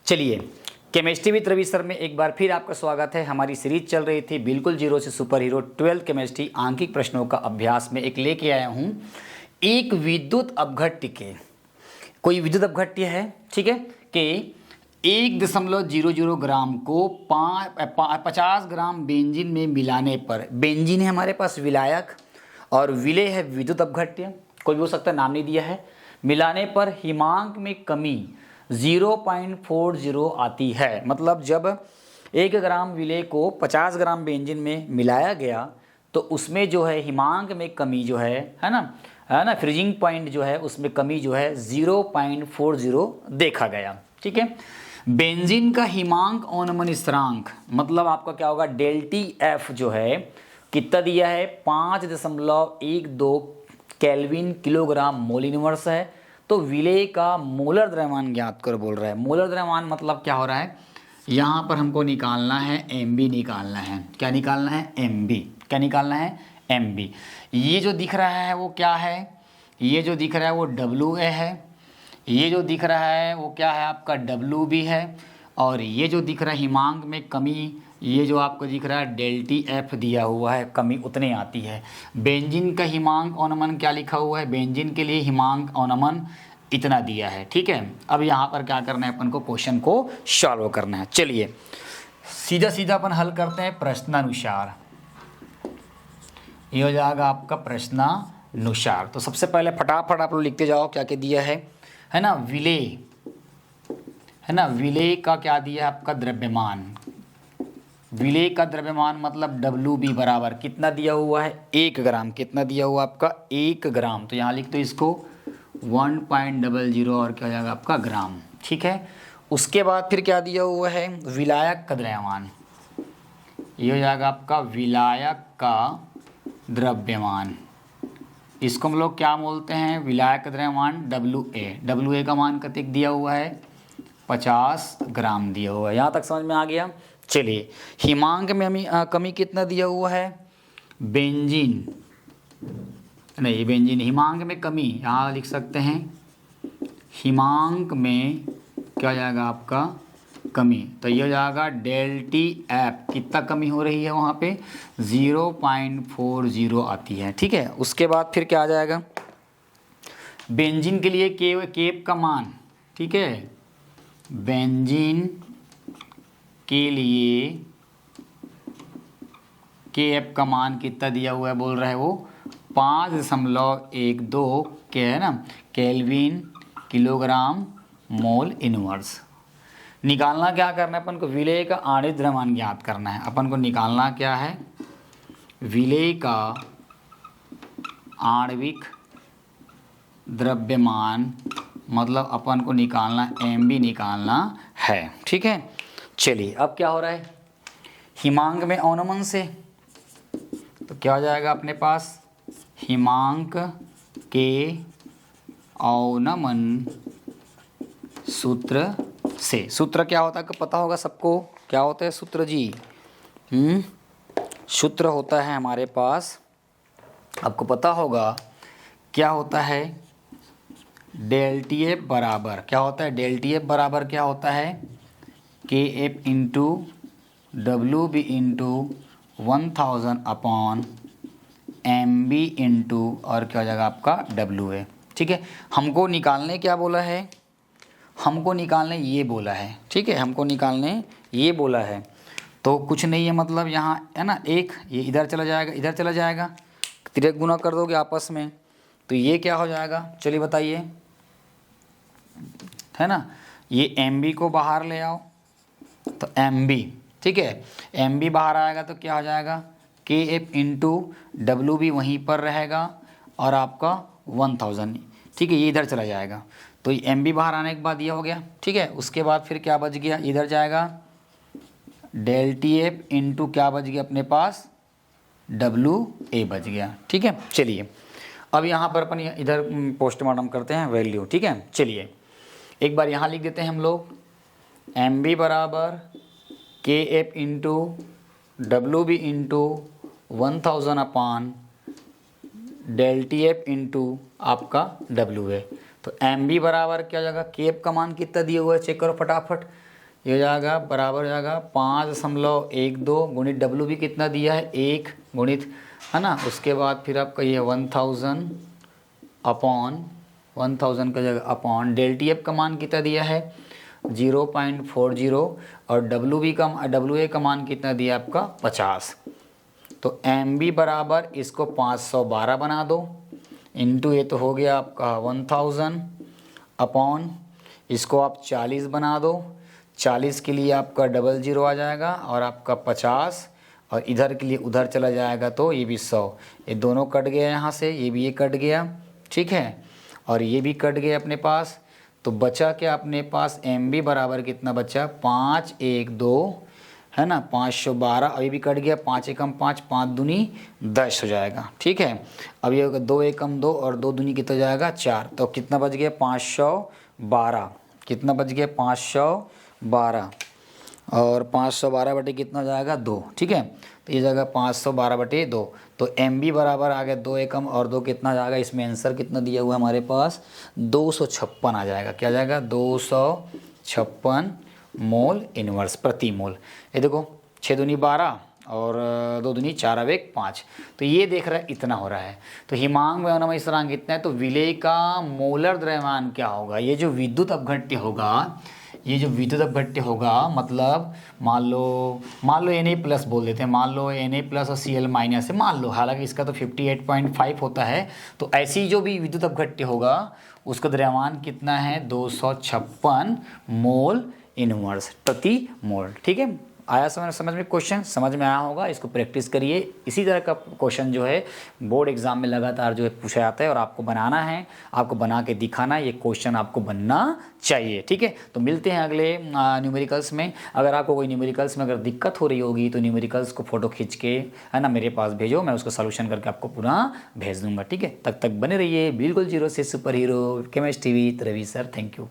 चलिए, chemistry with Ravi sir में एक बार फिर आपका स्वागत है। हमारी सीरीज चल रही थी बिल्कुल जीरो से सुपर हीरो 12th केमिस्ट्री आंकिक प्रश्नों का अभ्यास में एक लेके आया हूँ। एक विद्युत अपघट्य के कोई विद्युत अपघट्य है, ठीक है, कि 1.00 ग्राम को 50 ग्राम बेंजीन में मिलाने पर, बेंजीन है हमारे पास विलायक और विलेय है विद्युत अपघट्य, कोई भी हो सकता है, नाम नहीं दिया है, मिलाने पर हिमांक में कमी 0.40 आती है। मतलब जब 1 ग्राम विलेय को 50 ग्राम बेंजीन में मिलाया गया तो उसमें जो है हिमांक में कमी जो है ना, फ्रीजिंग पॉइंट जो है उसमें कमी जो है 0.40 देखा गया, ठीक है। बेंजीन का हिमांक अवनमन स्थिरांक मतलब आपका क्या होगा, डेल्टी एफ जो है कितना दिया है, 5.12 केल्विन किलोग्राम मोल इनवर्स है। तो विलेय का मोलर द्रव्यमान ज्ञात कर बोल रहा है। मोलर द्रव्यमान मतलब क्या हो रहा है, यहाँ पर हमको निकालना है एमबी निकालना है। क्या निकालना है, एमबी। क्या निकालना है, एमबी। ये जो दिख रहा है वो क्या है, ये जो दिख रहा है वो डब्ल्यू ए है, ये जो दिख रहा है वो क्या है आपका डब्ल्यू बी है, और ये जो दिख रहा है हिमांक में कमी, ये जो आपको दिख रहा है डेल्टी एफ दिया हुआ है, कमी उतने आती है। बेंजीन का हिमांक अवनमन क्या लिखा हुआ है, बेंजीन के लिए हिमांक अवनमन इतना दिया है, ठीक है। अब यहाँ पर क्या करना है, अपन को क्वेश्चन को सॉल्व करना है। चलिए सीधा सीधा अपन हल करते हैं प्रश्नानुसार। ये हो जाएगा आपका प्रश्नानुसार। तो सबसे पहले फटाफट आप लोग लिखते जाओ क्या क्या दिया है ना, विलेय है ना, विलेय का क्या दिया है आपका द्रव्यमान। विलेय का द्रव्यमान मतलब डब्ल्यू बी बराबर कितना दिया हुआ है, 1 ग्राम। कितना दिया हुआ आपका, 1 ग्राम। तो यहाँ लिख दो इसको 1.00 और क्या हो जाएगा आपका ग्राम, ठीक है। उसके बाद फिर क्या दिया हुआ है, विलायक का द्रव्यमान। ये हो जाएगा आपका विलायक का द्रव्यमान। इसको हम लोग क्या बोलते हैं, विलायक का द्रव्यमान डब्ल्यू ए। डब्ल्यू ए का मान कतिक दिया हुआ है, 50 ग्राम दिया हुआ है। यहाँ तक समझ में आ गया। चलिए हिमांक में हमें कमी कितना दिया हुआ है, बेंजीन नहीं, बेंजीन हिमांक में कमी यहाँ लिख सकते हैं, हिमांक में क्या हो जाएगा आपका कमी। तो ये हो जाएगा डेल्टी एफ, कितना कमी हो रही है वहाँ पे, 0.40 आती है, ठीक है। उसके बाद फिर क्या आ जाएगा, बेंजीन के लिए केप का मान, ठीक है, बेंजीन के लिए के एफ का मान कितना दिया हुआ है, बोल रहा है वो 5.12 के है ना, केल्विन किलोग्राम मोल इनवर्स। निकालना क्या करना है अपन को, विलेय का आणविक द्रव्यमान ज्ञात करना है। अपन को निकालना क्या है, विलेय का आणविक द्रव्यमान मतलब अपन को निकालना एमबी निकालना है, ठीक है। चलिए अब क्या हो रहा है, हिमांक में अवनमन से, तो क्या हो जाएगा अपने पास, हिमांक के अवनमन सूत्र से। सूत्र क्या होता है पता होगा सबको, क्या होता है सूत्र जी, सूत्र होता है हमारे पास, आपको पता होगा क्या होता है, डेल्टी एफ बराबर क्या होता है, डेल्टी एफ बराबर क्या होता है, K F into W B into 1000 upon M B into और क्या हो जाएगा आपका डब्ल्यू ए, ठीक है। हमको निकालने क्या बोला है, हमको निकालने ये बोला है, ठीक है, हमको निकालने ये बोला है। तो कुछ नहीं है, मतलब यहाँ है ना, एक ये इधर चला जाएगा, इधर चला जाएगा, तिरक गुना कर दोगे आपस में, तो ये क्या हो जाएगा, चलिए बताइए, है ना, ये एम बी को बाहर ले आओ, तो एम बी, ठीक है, एम बी बाहर आएगा तो क्या हो जाएगा, के एफ इंटू डब्ल्यू बी वहीं पर रहेगा और आपका 1000, ठीक है, ये इधर चला जाएगा। तो ये एम बी बाहर आने के बाद ये हो गया, ठीक है। उसके बाद फिर क्या बच गया, इधर जाएगा डेल्टी एफ इंटू क्या बच गया अपने पास, डब्ल्यू ए बच गया, ठीक है। चलिए अब यहाँ पर अपन इधर पोस्टमार्टम करते हैं वैल्यू, ठीक है। चलिए एक बार यहाँ लिख देते हैं हम लोग, एम बी बराबर K F into W B into 1000 upon delta F into आपका डब्ल्यू ए। तो एम बी बराबर क्या हो जाएगा, के एफ का मान कितना दिया हुआ है चेक करो फटाफट, ये हो जाएगा बराबर हो जाएगा 5.12 गुणित डब्ल्यू भी कितना दिया है 1 गुणित, है ना। उसके बाद फिर आपका ये 1000 अपॉन 1000 का जगह अपॉन डेल टी एफ का मान कितना दिया है 0.40 और डब्ल्यू ए का मान कितना दिया आपका 50। तो एम बी बराबर इसको 512 बना दो इंटू ये तो हो गया आपका 1000 अपॉन इसको आप 40 बना दो, 40 के लिए आपका 00 आ जाएगा और आपका 50 और इधर के लिए उधर चला जाएगा तो ये भी 100, ये दोनों कट गया यहाँ से, ये भी ये कट गया, ठीक है, और ये भी कट गया अपने पास। तो बचा क्या अपने पास एम बी बराबर कितना बचा 512, है ना, 512, अभी भी कट गया 5 एकम 5, 5 दूनी 10 हो जाएगा, ठीक है। अब ये 2 एकम 2 और 2 दूनी कितना जाएगा 4, तो कितना बच गया 512, कितना बच गया 512 और 512 बटे कितना हो जाएगा 2, ठीक है। तो ये जाएगा 512 बटे 2, तो एम बी बराबर आ गया 2 एकम और 2 कितना जाएगा, इसमें आंसर कितना दिया हुआ है हमारे पास 256 आ जाएगा, क्या जाएगा 256 मोल इनवर्स प्रति मोल। ये देखो 6 दूनी 12 और 2 दूनी 4 अब 1 5, तो ये देख रहा है इतना हो रहा है। तो हिमांक वैनमय स्थिरांक इतना है, तो विलेय का मोलर द्रव्यमान क्या होगा, ये जो विद्युत अपघट्य होगा, ये जो विद्युत अपघट्य होगा मतलब मान लो Na प्लस बोल देते हैं, मान लो Na प्लस और Cl माइनस है मान लो, हालांकि इसका तो 58.5 होता है। तो ऐसी जो भी विद्युत अपघट्य होगा उसका द्रव्यमान कितना है 256 मोल इनवर्स प्रति मोल, ठीक है। आया समझ में क्वेश्चन, समझ में आया होगा, इसको प्रैक्टिस करिए। इसी तरह का क्वेश्चन जो है बोर्ड एग्जाम में लगातार जो है पूछा जाता है और आपको बनाना है, आपको बना के दिखाना है, ये क्वेश्चन आपको बनना चाहिए, ठीक है। तो मिलते हैं अगले न्यूमेरिकल्स में। अगर आपको कोई न्यूमेरिकल्स में अगर दिक्कत हो रही होगी तो न्यूमेरिकल्स को फोटो खींच के, है ना, मेरे पास भेजो, मैं उसका सॉल्यूशन करके आपको पूरा भेज दूंगा, ठीक है। तब तक बने रहिए बिल्कुल 0 से super hero chemistry with Ravi sir, thank you.